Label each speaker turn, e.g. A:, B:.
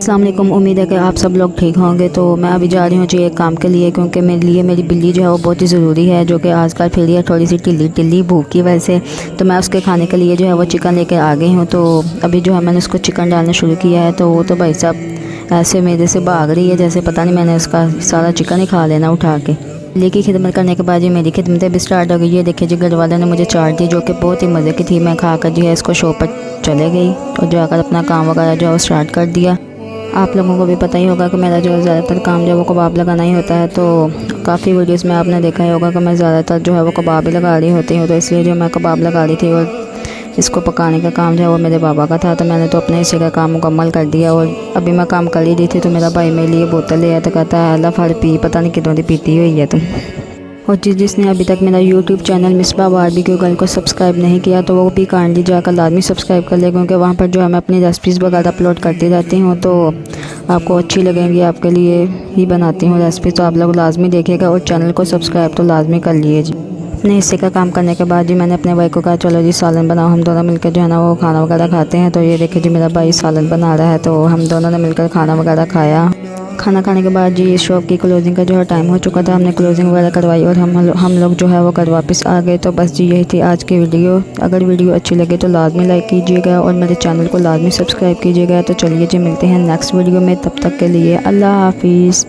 A: अस्सलाम वालेकुम। उम्मीद है कि आप सब लोग ठीक होंगे। तो मैं अभी जा रही हूँ जी एक काम के लिए, क्योंकि मेरे लिए मेरी बिल्ली जो है वो बहुत ही ज़रूरी है, जो कि आजकल फिर है थोड़ी सी ढिल्ली ढिल्ली भूख की वजह से। तो मैं उसके खाने के लिए जो है वो चिकन लेके आ गई हूँ। तो अभी जो है मैंने उसको चिकन डालना शुरू किया है। तो वो तो भाई साहब ऐसे मेरे से भाग रही है जैसे पता नहीं मैंने उसका सारा चिकन ही खा लेना उठा के। बिल्ली की खिदमत करने के बाद जी मेरी खिदमतें भी स्टार्ट हो गई। ये देखिए जी घर वालों ने मुझे चाट दी, जो कि बहुत ही मज़े की थी। मैं खा कर जो है इसको शॉप पर चले गई और जाकर अपना काम वगैरह जो है वो स्टार्ट कर दिया। आप लोगों को भी पता ही होगा कि मेरा जो ज़्यादातर काम जो है वो कबाब लगाना ही होता है। तो काफ़ी वीडियोस में आपने देखा ही होगा कि मैं ज़्यादातर जो है वो कबाब ही लगा रही होती हूँ। तो इसलिए जो मैं कबाब लगा रही थी और इसको पकाने का काम जो है वो मेरे बाबा का था। तो मैंने तो अपने हिस्से का काम मुकम्मल कर दिया और अभी मैं काम कर ही रही थी तो मेरा भाई मेरे लिए बोतल ले आया। तो कहता है अल्लाह फड़ पी, पता नहीं कितों दी पीती हुई है तुम। और जिसने अभी तक मेरा YouTube channel Misbah barbecue girl को सब्सक्राइब नहीं किया तो वो भी काइंडली जाकर लाजमी सब्सक्राइब कर ले, क्योंकि वहाँ पर जो है मैं अपनी रेसिपीज़ वगैरह अपलोड करती रहती हूँ। तो आपको अच्छी लगेंगी, आपके लिए ही बनाती हूँ रेसिपी। तो आप लोग लाजमी देखिएगा और चैनल को सब्सक्राइब तो लाजमी कर लिए जी। अपने हिस्से का काम करने के बाद जी मैंने अपने भाई को कहा चलो जी सालन बनाओ, हम दोनों मिलकर जो है ना वो खाना वगैरह खाते हैं। तो ये देखिए जी मेरा भाई सालन बना रहा है। तो हम दोनों ने मिलकर खाना वगैरह खाया। खाना खाने के बाद जी इस शॉप की क्लोजिंग का जो है टाइम हो चुका था। हमने क्लोजिंग वगैरह करवाई और हम लोग जो है वो घर वापस आ गए। तो बस जी यही थी आज की वीडियो। अगर वीडियो अच्छी लगे तो लाजमी लाइक कीजिएगा और मेरे चैनल को लाजमी सब्सक्राइब कीजिएगा। तो चलिए जी मिलते हैं नेक्स्ट वीडियो में, तब तक के लिए अल्लाह हाफिज़।